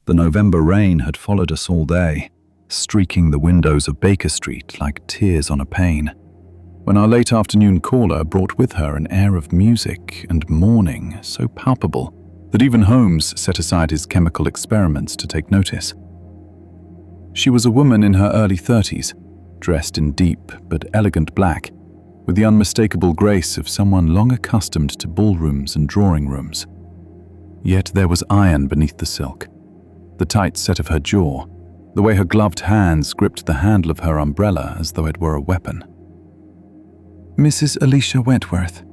The November rain had followed us all day, streaking the windows of Baker Street like tears on a pane, when our late afternoon caller brought with her an air of music and mourning so palpable that even Holmes set aside his chemical experiments to take notice. She was a woman in her early 30s, dressed in deep but elegant black, with the unmistakable grace of someone long accustomed to ballrooms and drawing rooms. Yet there was iron beneath the silk, the tight set of her jaw, the way her gloved hands gripped the handle of her umbrella as though it were a weapon. "Mrs. Alicia Wentworth,"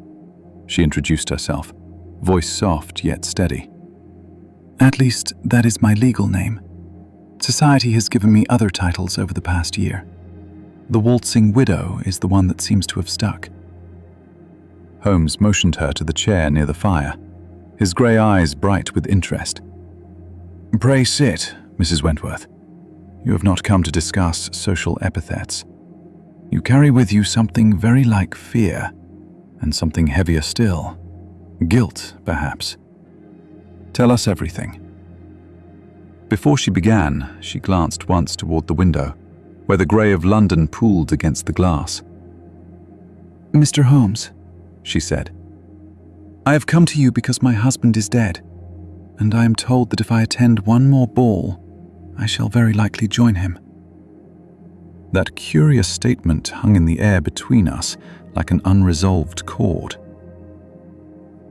she introduced herself, voice soft yet steady. "At least, that is my legal name. Society has given me other titles over the past year. The Waltzing Widow is the one that seems to have stuck." Holmes motioned her to the chair near the fire, his grey eyes bright with interest. "Pray sit, Mrs. Wentworth. You have not come to discuss social epithets. You carry with you something very like fear, and something heavier still. Guilt, perhaps. Tell us everything." Before she began, she glanced once toward the window, where the grey of London pooled against the glass. "Mr. Holmes," she said, "I have come to you because my husband is dead, and I am told that if I attend one more ball, I shall very likely join him." That curious statement hung in the air between us like an unresolved chord.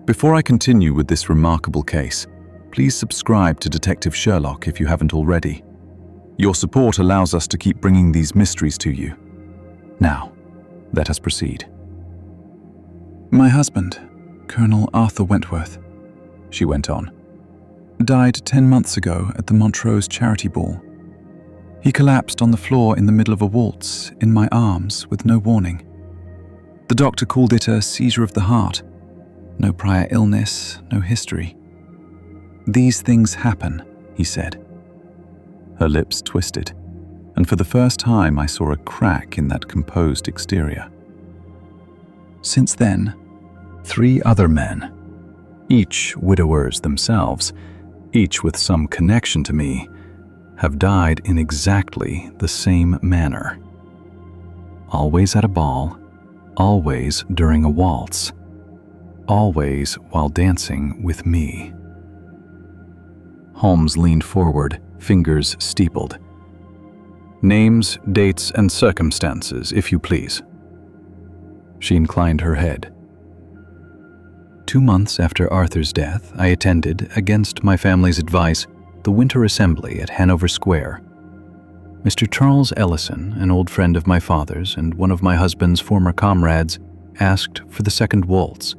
Before I continue with this remarkable case, please subscribe to Detective Sherlock if you haven't already. Your support allows us to keep bringing these mysteries to you. Now, let us proceed. "My husband, Colonel Arthur Wentworth," she went on, "died 10 months ago at the Montrose charity ball. He collapsed on the floor in the middle of a waltz in my arms with no warning. The doctor called it a seizure of the heart. No prior illness, no history. These things happen, he said." Her lips twisted, and for the first time I saw a crack in that composed exterior. "Since then, 3 other men, each widowers themselves, each with some connection to me, have died in exactly the same manner. Always at a ball, always during a waltz, always while dancing with me." Holmes leaned forward, fingers steepled. "Names, dates, and circumstances, if you please." She inclined her head. 2 months after Arthur's death, I attended, against my family's advice, the Winter Assembly at Hanover Square. Mr. Charles Ellison, an old friend of my father's and one of my husband's former comrades, asked for the second waltz.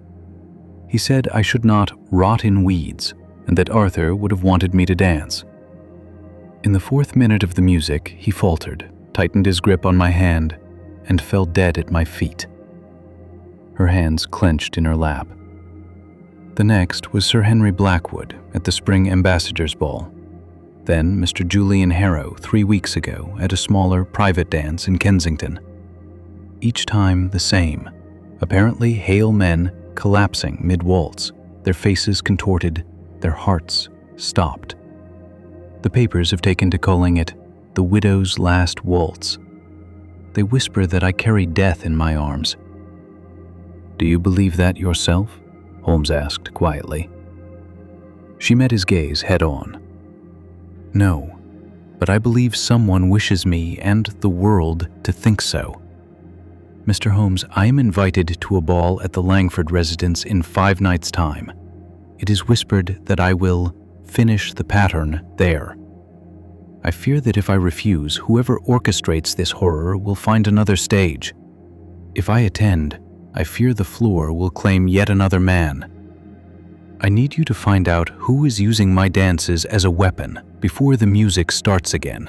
He said I should not rot in weeds, and that Arthur would have wanted me to dance. In the 4th minute of the music, he faltered, tightened his grip on my hand, and fell dead at my feet. Her hands clenched in her lap. The next was Sir Henry Blackwood at the Spring Ambassadors' Ball. Then Mr. Julian Harrow 3 weeks ago at a smaller private dance in Kensington. Each time the same, apparently hale men collapsing mid-waltz, their faces contorted, their hearts stopped. The papers have taken to calling it the widow's last waltz. They whisper that I carry death in my arms. "Do you believe that yourself?" Holmes asked quietly. She met his gaze head-on. "No, but I believe someone wishes me and the world to think so. Mr. Holmes, I am invited to a ball at the Langford residence in 5 nights' time. It is whispered that I will finish the pattern there. I fear that if I refuse, whoever orchestrates this horror will find another stage. If I attend, I fear the floor will claim yet another man. I need you to find out who is using my dances as a weapon before the music starts again."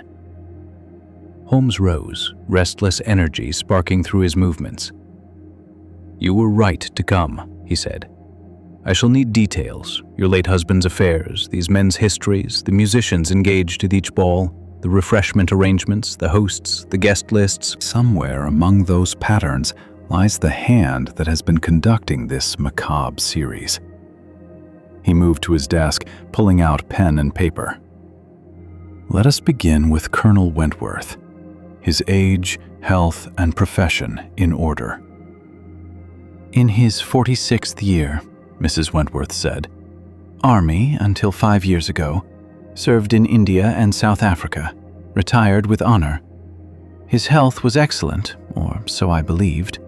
Holmes rose, restless energy sparking through his movements. "You were right to come," he said. "I shall need details, your late husband's affairs, these men's histories, the musicians engaged at each ball, the refreshment arrangements, the hosts, the guest lists. Somewhere among those patterns lies the hand that has been conducting this macabre series." He moved to his desk, pulling out pen and paper. Let us begin with Colonel Wentworth, his age, health, and profession in order. In his 46th year, Mrs. Wentworth said, Army until 5 years ago, served in India and South Africa, retired with honor. His health was excellent, or so I believed.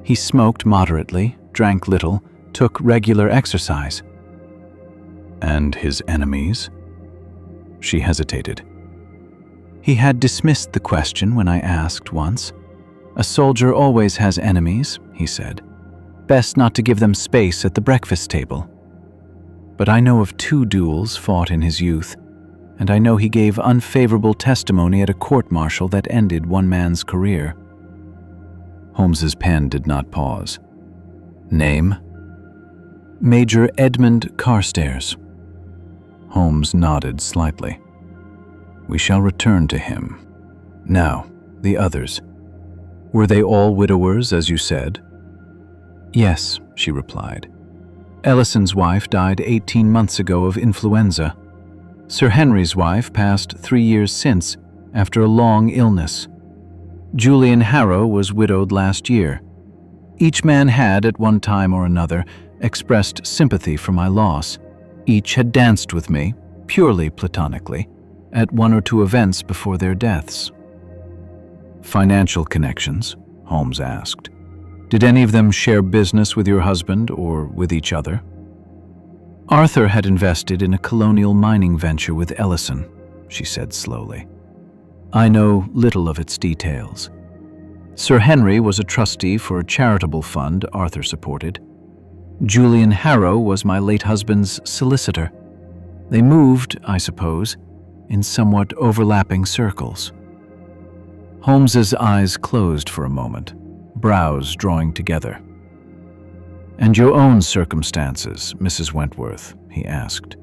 He smoked moderately, drank little, took regular exercise. And his enemies? She hesitated. He had dismissed the question when I asked once. A soldier always has enemies, he said. Best not to give them space at the breakfast table. But I know of 2 duels fought in his youth, and I know he gave unfavorable testimony at a court-martial that ended one man's career. Holmes's pen did not pause. Name? Major Edmund Carstairs. Holmes nodded slightly. We shall return to him. Now, the others. Were they all widowers, as you said? Yes, she replied. Ellison's wife died 18 months ago of influenza. Sir Henry's wife passed 3 years since, after a long illness. Julian Harrow was widowed last year. Each man had, at one time or another, expressed sympathy for my loss. Each had danced with me, purely platonically, at 1 or 2 events before their deaths. Financial connections? Holmes asked. Did any of them share business with your husband or with each other? Arthur had invested in a colonial mining venture with Ellison, she said slowly. I know little of its details. Sir Henry was a trustee for a charitable fund Arthur supported. Julian Harrow was my late husband's solicitor. They moved, I suppose, in somewhat overlapping circles. Holmes's eyes closed for a moment, brows drawing together. And your own circumstances, Mrs. Wentworth, he asked.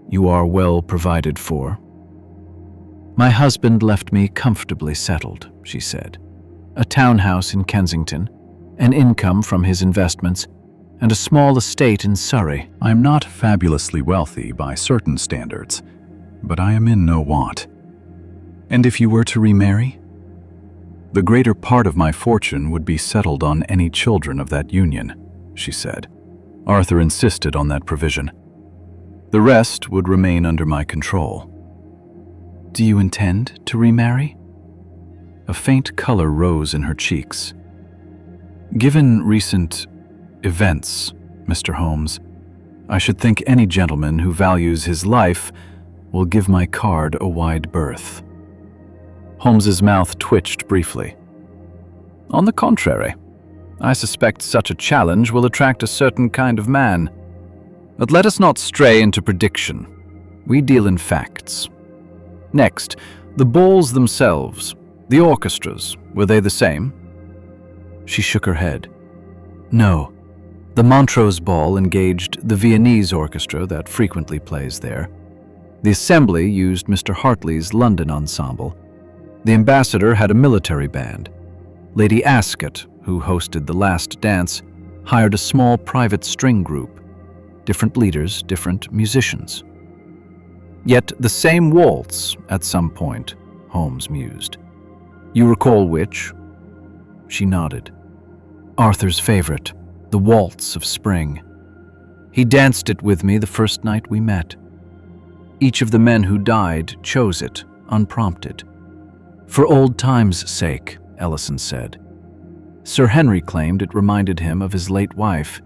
You are well provided for? My husband left me comfortably settled, she said. A townhouse in Kensington, an income from his investments, and a small estate in Surrey. I am not fabulously wealthy by certain standards, but I am in no want. And if you were to remarry? The greater part of my fortune would be settled on any children of that union, she said. Arthur insisted on that provision. The rest would remain under my control. Do you intend to remarry? A faint color rose in her cheeks. Given recent events, Mr. Holmes, I should think any gentleman who values his life will give my card a wide berth. Holmes's mouth twitched briefly. On the contrary, I suspect such a challenge will attract a certain kind of man. But let us not stray into prediction. We deal in facts. Next, the balls themselves, the orchestras, were they the same? She shook her head. No. The Montrose Ball engaged the Viennese orchestra that frequently plays there. The Assembly used Mr. Hartley's London ensemble. The ambassador had a military band. Lady Ascot, who hosted the last dance, hired a small private string group. Different leaders, different musicians. Yet the same waltz at some point, Holmes mused. You recall which? She nodded. Arthur's favorite, the Waltz of Spring. He danced it with me the first night we met. Each of the men who died chose it, unprompted. For old time's sake, Ellison said. Sir Henry claimed it reminded him of his late wife.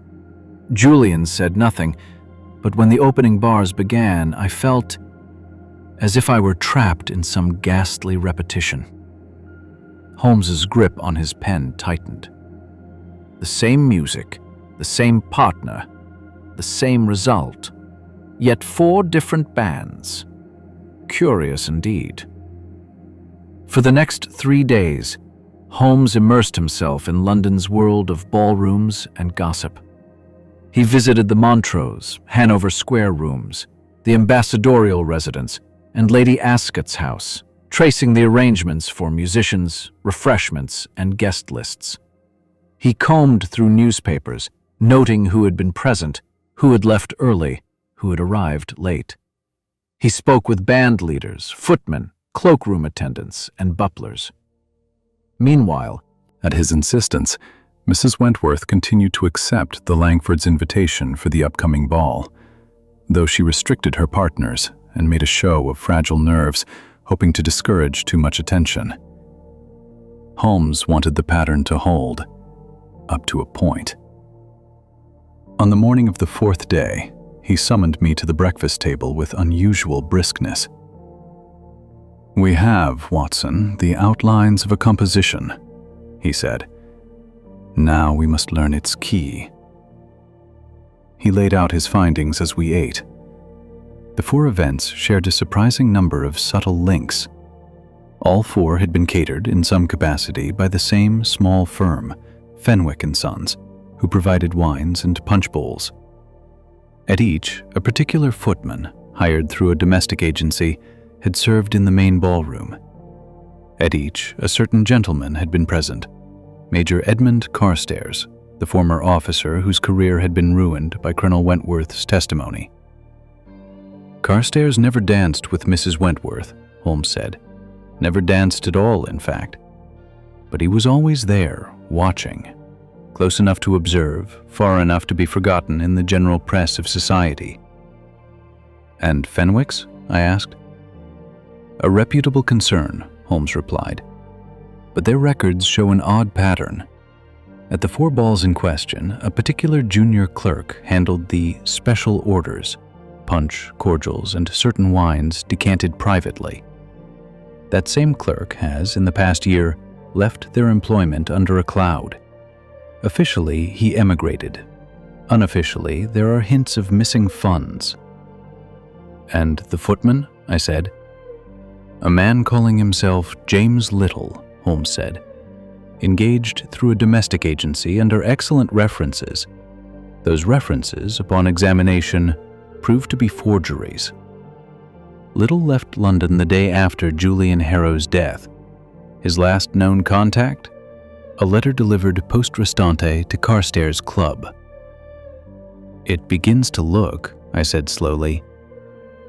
Julian said nothing, but when the opening bars began, I felt as if I were trapped in some ghastly repetition. Holmes's grip on his pen tightened. The same music, the same partner, the same result, yet 4 different bands. Curious indeed. For the next 3 days, Holmes immersed himself in London's world of ballrooms and gossip. He visited the Montrose, Hanover Square rooms, the ambassadorial residence, and Lady Ascot's house, tracing the arrangements for musicians, refreshments, and guest lists. He combed through newspapers, noting who had been present, who had left early, who had arrived late. He spoke with band leaders, footmen, cloakroom attendants, and butlers. Meanwhile, At his insistence, Mrs. Wentworth continued to accept the Langfords' invitation for the upcoming ball, though she restricted her partners and made a show of fragile nerves, hoping to discourage too much attention. Holmes wanted the pattern to hold, up to a point. On the morning of the fourth day, he summoned me to the breakfast table with unusual briskness. "We have, Watson, the outlines of a composition," he said. "Now we must learn its key." He laid out his findings as we ate. The four events shared a surprising number of subtle links. All four had been catered in some capacity by the same small firm, Fenwick & Sons, who provided wines and punch bowls. At each, a particular footman, hired through a domestic agency, had served in the main ballroom. At each, a certain gentleman had been present, Major Edmund Carstairs, the former officer whose career had been ruined by Colonel Wentworth's testimony. "Carstairs never danced with Mrs. Wentworth," Holmes said. "Never danced at all, in fact. But he was always there, watching, close enough to observe, far enough to be forgotten in the general press of society." "And Fenwick's?" I asked. "A reputable concern," Holmes replied. "But their records show an odd pattern. At the four balls in question, a particular junior clerk handled the special orders, punch, cordials, and certain wines decanted privately. That same clerk has, in the past year, left their employment under a cloud. Officially, he emigrated. Unofficially, there are hints of missing funds." "And the footman?" I said. "A man calling himself James Little," Holmes said. "Engaged through a domestic agency under excellent references. Those references, upon examination, proved to be forgeries. Little left London the day after Julian Harrow's death. His last known contact? A letter delivered post restante to Carstairs' club." "It begins to look," I said slowly,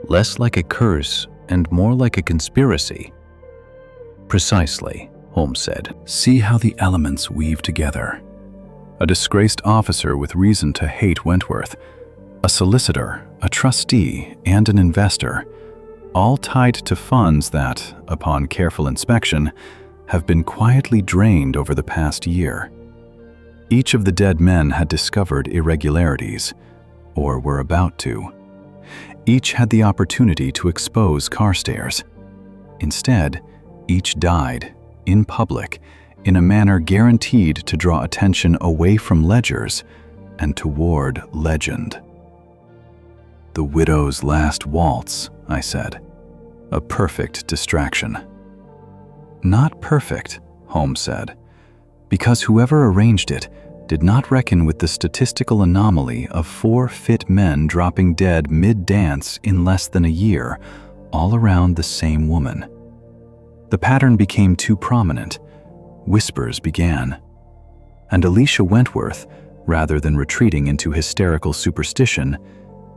"less like a curse and more like a conspiracy." "Precisely," Holmes said. "See how the elements weave together. A disgraced officer with reason to hate Wentworth, a solicitor, a trustee, and an investor, all tied to funds that, upon careful inspection, have been quietly drained over the past year. Each of the dead men had discovered irregularities, or were about to. Each had the opportunity to expose Carstairs. Instead, each died, in public, in a manner guaranteed to draw attention away from ledgers and toward legend." "The widow's last waltz," I said. "A perfect distraction." "Not perfect," Holmes said, "because whoever arranged it did not reckon with the statistical anomaly of 4 fit men dropping dead mid-dance in less than a year, all around the same woman. The pattern became too prominent. Whispers began. And Alicia Wentworth, rather than retreating into hysterical superstition,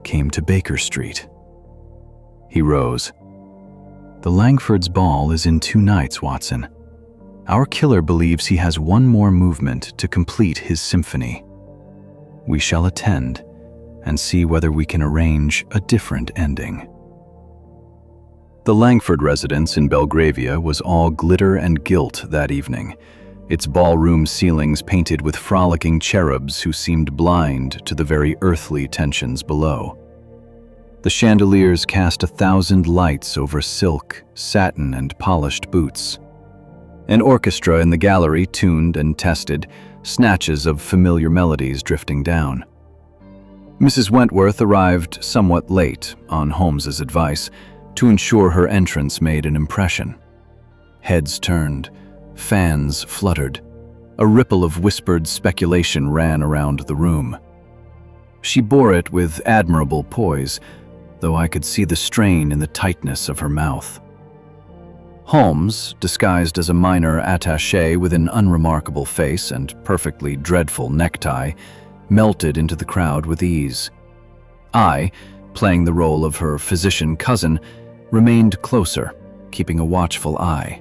came to Baker Street." He rose. "The Langfords' ball is in 2 nights, Watson. Our killer believes he has one more movement to complete his symphony. We shall attend and see whether we can arrange a different ending." The Langford residence in Belgravia was all glitter and gilt that evening, its ballroom ceilings painted with frolicking cherubs who seemed blind to the very earthly tensions below. The chandeliers cast 1,000 lights over silk, satin, and polished boots. An orchestra in the gallery tuned and tested, snatches of familiar melodies drifting down. Mrs. Wentworth arrived somewhat late, on Holmes's advice, to ensure her entrance made an impression. Heads turned, fans fluttered. A ripple of whispered speculation ran around the room. She bore it with admirable poise, though I could see the strain in the tightness of her mouth. Holmes, disguised as a minor attaché with an unremarkable face and perfectly dreadful necktie, melted into the crowd with ease. I, playing the role of her physician cousin, remained closer, keeping a watchful eye.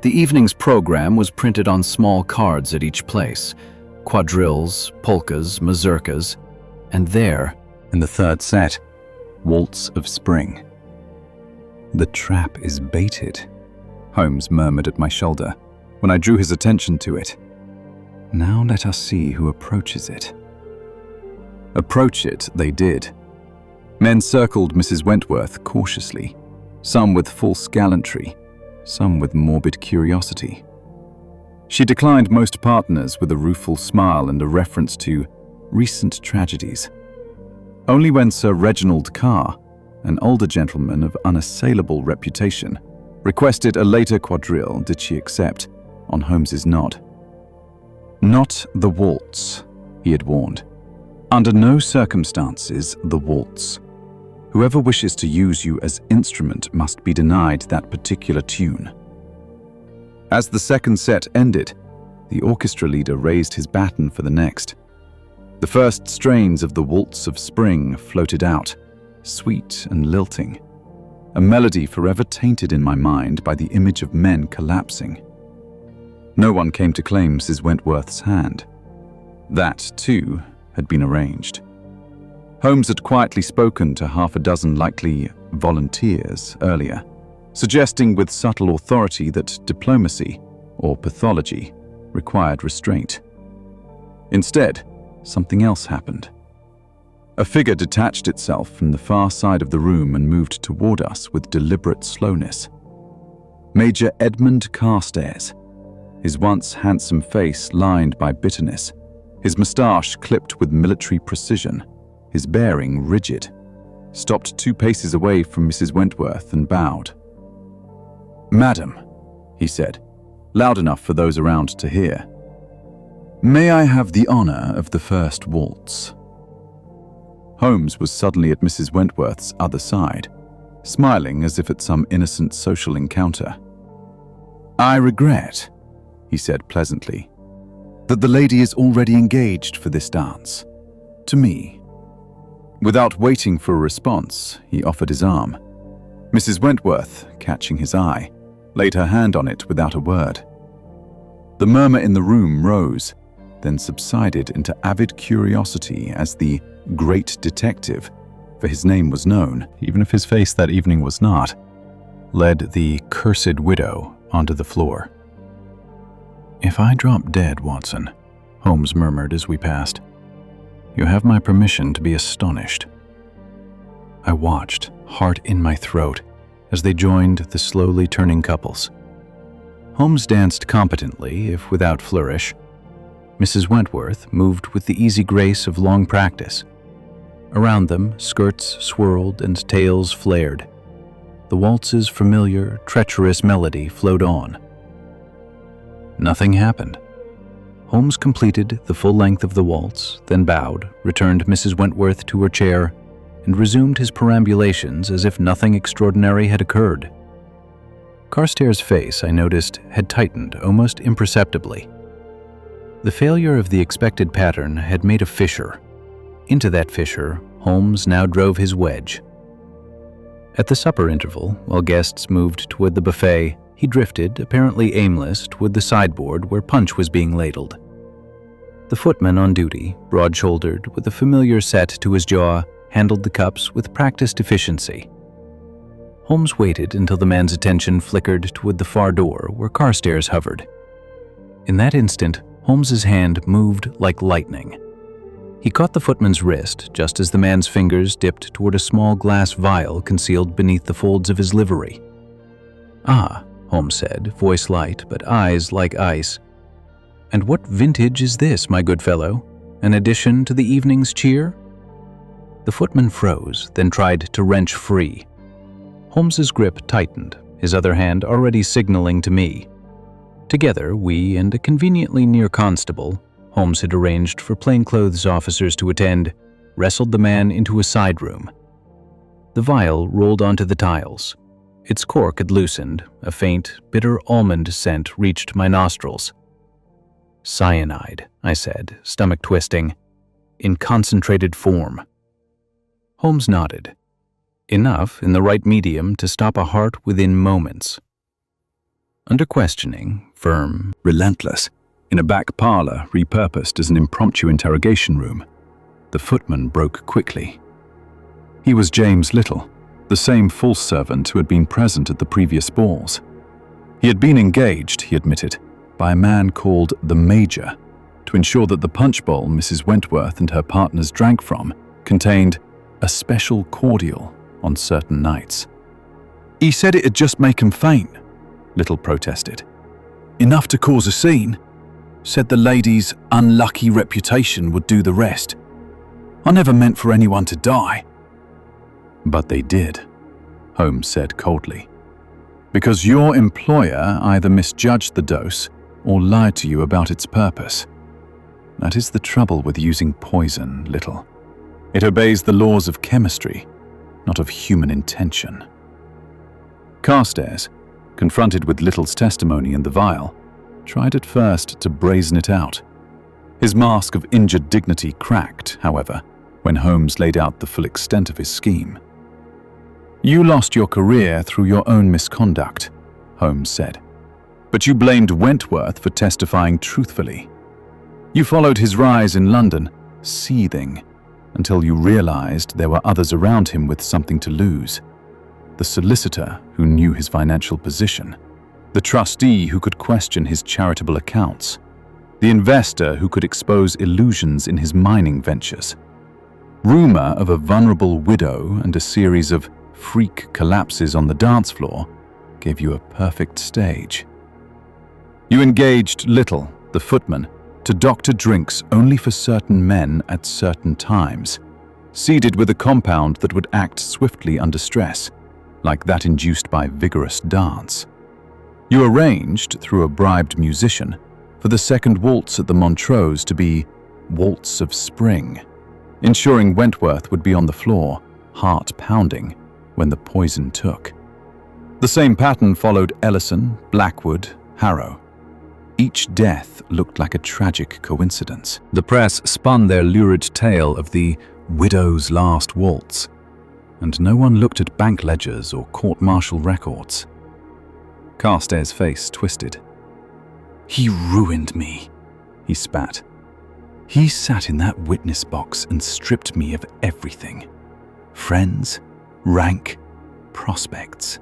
The evening's program was printed on small cards at each place: quadrilles, polkas, mazurkas, and there, in the third set, Waltz of Spring. "The trap is baited," Holmes murmured at my shoulder when I drew his attention to it. "Now let us see who approaches it." Approach it they did. Men circled Mrs. Wentworth cautiously, some with false gallantry, some with morbid curiosity. She declined most partners with a rueful smile and a reference to recent tragedies. Only when Sir Reginald Carr, an older gentleman of unassailable reputation, requested a later quadrille did she accept, on Holmes's nod. "Not the waltz," he had warned. "Under no circumstances the waltz. Whoever wishes to use you as instrument must be denied that particular tune." As the second set ended, the orchestra leader raised his baton for the next. The first strains of the Waltz of Spring floated out, sweet and lilting, a melody forever tainted in my mind by the image of men collapsing. No one came to claim Mrs. Wentworth's hand. That, too, had been arranged. Holmes had quietly spoken to half a dozen likely volunteers earlier, suggesting with subtle authority that diplomacy, or pathology, required restraint. Instead, something else happened. A figure detached itself from the far side of the room and moved toward us with deliberate slowness. Major Edmund Carstairs, his once handsome face lined by bitterness, his moustache clipped with military precision, his bearing rigid, stopped 2 paces away from Mrs. Wentworth and bowed. "Madam," he said, loud enough for those around to hear, "may I have the honor of the first waltz?" Holmes was suddenly at Mrs. Wentworth's other side, smiling as if at some innocent social encounter. "I regret," he said pleasantly, "that the lady is already engaged for this dance. To me." Without waiting for a response, he offered his arm. Mrs. Wentworth, catching his eye, laid her hand on it without a word. The murmur in the room rose, then subsided into avid curiosity as the great detective, for his name was known, even if his face that evening was not, led the cursed widow onto the floor. "If I drop dead, Watson," Holmes murmured as we passed, "you have my permission to be astonished." I watched, heart in my throat, as they joined the slowly turning couples. Holmes danced competently, if without flourish. Mrs. Wentworth moved with the easy grace of long practice. Around them, skirts swirled and tails flared. The waltz's familiar, treacherous melody flowed on. Nothing happened. Holmes completed the full length of the waltz, then bowed, returned Mrs. Wentworth to her chair, and resumed his perambulations as if nothing extraordinary had occurred. Carstairs' face, I noticed, had tightened almost imperceptibly. The failure of the expected pattern had made a fissure. Into that fissure, Holmes now drove his wedge. At the supper interval, while guests moved toward the buffet, he drifted, apparently aimless, toward the sideboard where punch was being ladled. The footman on duty, broad-shouldered, with a familiar set to his jaw, handled the cups with practiced efficiency. Holmes waited until the man's attention flickered toward the far door where Carstairs hovered. In that instant, Holmes's hand moved like lightning. He caught the footman's wrist just as the man's fingers dipped toward a small glass vial concealed beneath the folds of his livery. "Ah," Holmes said, voice light but eyes like ice. "And what vintage is this, my good fellow? An addition to the evening's cheer?" The footman froze, then tried to wrench free. Holmes's grip tightened, his other hand already signaling to me. Together, we and a conveniently near constable, Holmes had arranged for plainclothes officers to attend, wrestled the man into a side room. The vial rolled onto the tiles. Its cork had loosened, a faint, bitter almond scent reached my nostrils. "Cyanide," I said, stomach twisting. "In concentrated form." Holmes nodded. Enough in the right medium to stop a heart within moments. Under questioning, firm, relentless, in a back parlour repurposed as an impromptu interrogation room, the footman broke quickly. He was James Little, the same false servant who had been present at the previous balls. He had been engaged, he admitted, by a man called the Major to ensure that the punch bowl Mrs. Wentworth and her partners drank from contained a special cordial on certain nights. "He said it'd just make him faint," Little protested. "Enough to cause a scene. Said the lady's unlucky reputation would do the rest. I never meant for anyone to die." "But they did," Holmes said coldly. "Because your employer either misjudged the dose or lied to you about its purpose. That is the trouble with using poison, Little. It obeys the laws of chemistry, not of human intention." Carstairs, confronted with Little's testimony in the vial, tried at first to brazen it out. His mask of injured dignity cracked, however, when Holmes laid out the full extent of his scheme. "You lost your career through your own misconduct," Holmes said. "But you blamed Wentworth for testifying truthfully. You followed his rise in London, seething, until you realized there were others around him with something to lose. The solicitor who knew his financial position, the trustee who could question his charitable accounts, the investor who could expose illusions in his mining ventures. Rumor of a vulnerable widow and a series of freak collapses on the dance floor gave you a perfect stage. You engaged Little, the footman, to doctor drinks only for certain men at certain times, seeded with a compound that would act swiftly under stress, like that induced by vigorous dance. You arranged, through a bribed musician, for the second waltz at the Montrose to be Waltz of Spring, ensuring Wentworth would be on the floor, heart pounding, when the poison took. The same pattern followed Ellison, Blackwood, Harrow. Each death looked like a tragic coincidence. The press spun their lurid tale of the widow's last waltz, and no one looked at bank ledgers or court-martial records. Carstairs' face twisted. "He ruined me," he spat. "He sat in that witness box and stripped me of everything. Friends, rank, prospects.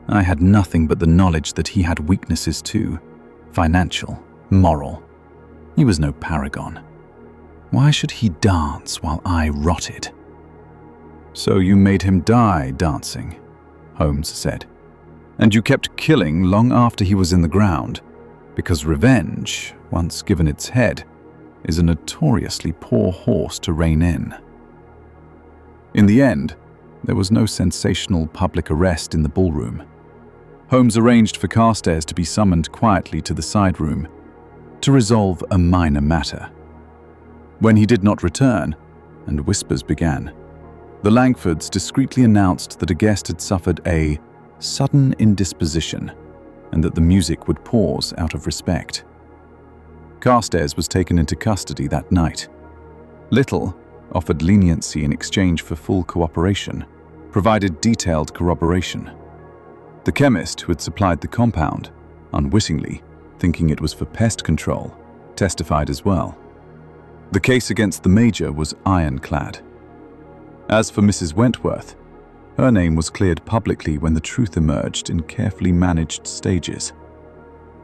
I had nothing but the knowledge that he had weaknesses too. Financial, moral. He was no paragon. Why should he dance while I rotted?" "So you made him die dancing," Holmes said. "And you kept killing long after he was in the ground, because revenge, once given its head, is a notoriously poor horse to rein in." In the end, there was no sensational public arrest in the ballroom. Holmes arranged for Carstairs to be summoned quietly to the side room to resolve a minor matter. When he did not return, and whispers began, the Langfords discreetly announced that a guest had suffered a sudden indisposition and that the music would pause out of respect. Carstairs was taken into custody that night. Little offered leniency in exchange for full cooperation, provided detailed corroboration. The chemist who had supplied the compound, unwittingly thinking it was for pest control, testified as well. The case against the Major was ironclad. As for Mrs. Wentworth, her name was cleared publicly when the truth emerged in carefully managed stages.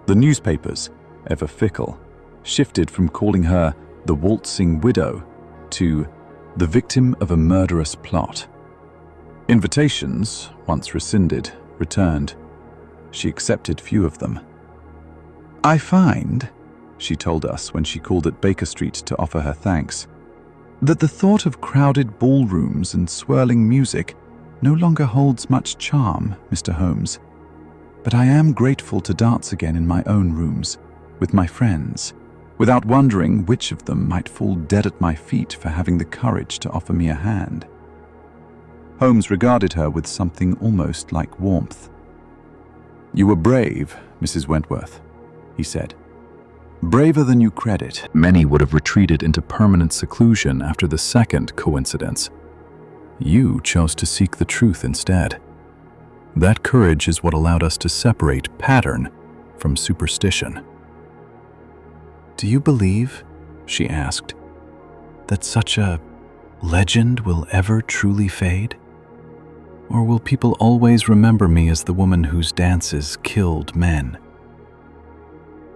The newspapers, ever fickle, shifted from calling her the waltzing widow to the victim of a murderous plot. Invitations, once rescinded, returned. She accepted few of them. "I find," she told us when she called at Baker Street to offer her thanks, "that the thought of crowded ballrooms and swirling music no longer holds much charm, Mr. Holmes. But I am grateful to dance again in my own rooms, with my friends, without wondering which of them might fall dead at my feet for having the courage to offer me a hand." Holmes regarded her with something almost like warmth. "You were brave, Mrs. Wentworth," he said. "Braver than you credit." Many would have retreated into permanent seclusion after the second coincidence. You chose to seek the truth instead. That courage is what allowed us to separate pattern from superstition. "Do you believe," she asked, "that such a legend will ever truly fade? Or will people always remember me as the woman whose dances killed men?"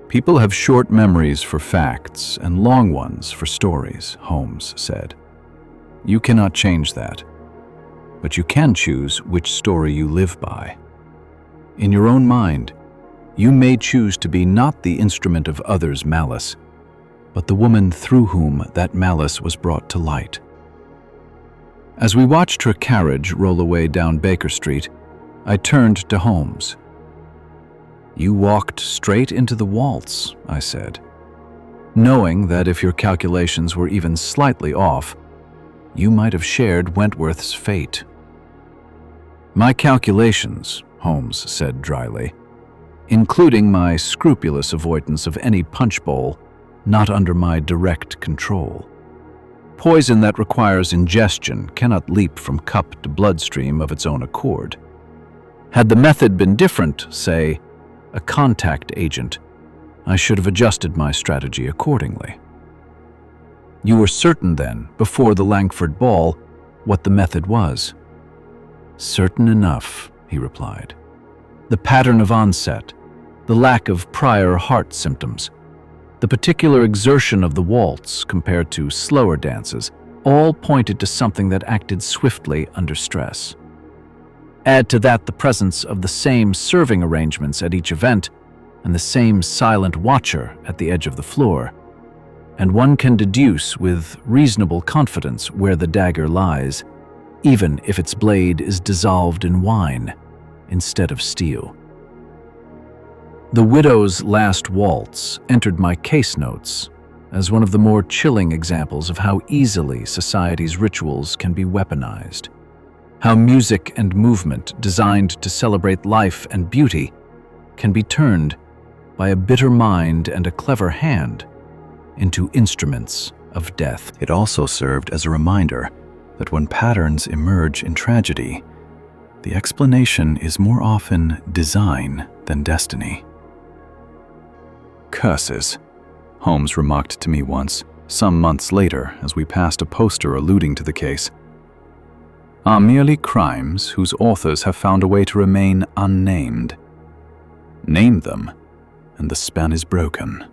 "People have short memories for facts and long ones for stories," Holmes said. "You cannot change that. But you can choose which story you live by. In your own mind, you may choose to be not the instrument of others' malice, but the woman through whom that malice was brought to light." As we watched her carriage roll away down Baker Street, I turned to Holmes. "You walked straight into the Waltz," I said, "knowing that if your calculations were even slightly off, you might have shared Wentworth's fate." "My calculations," Holmes said dryly, "including my scrupulous avoidance of any punch bowl not under my direct control. Poison that requires ingestion cannot leap from cup to bloodstream of its own accord. Had the method been different, say, a contact agent, I should have adjusted my strategy accordingly." "You were certain then, before the Langford ball, what the method was?" "Certain enough," he replied. "The pattern of onset, the lack of prior heart symptoms, the particular exertion of the waltz compared to slower dances, all pointed to something that acted swiftly under stress. Add to that the presence of the same serving arrangements at each event and the same silent watcher at the edge of the floor, and one can deduce with reasonable confidence where the dagger lies, even if its blade is dissolved in wine instead of steel." The widow's last waltz entered my case notes as one of the more chilling examples of how easily society's rituals can be weaponized, how music and movement designed to celebrate life and beauty can be turned by a bitter mind and a clever hand into instruments of death. It also served as a reminder that when patterns emerge in tragedy, the explanation is more often design than destiny. "Curses," Holmes remarked to me once, some months later, as we passed a poster alluding to the case, "are merely crimes whose authors have found a way to remain unnamed. Name them, and the span is broken."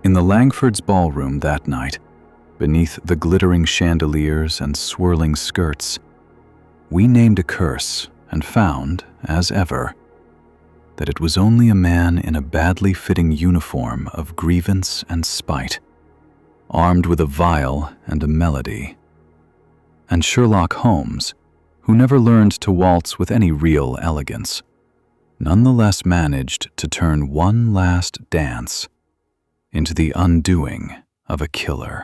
In the Langfords' ballroom that night, beneath the glittering chandeliers and swirling skirts, we named a curse and found, as ever, that it was only a man in a badly fitting uniform of grievance and spite, armed with a vial and a melody. And Sherlock Holmes, who never learned to waltz with any real elegance, nonetheless managed to turn one last dance into the undoing of a killer.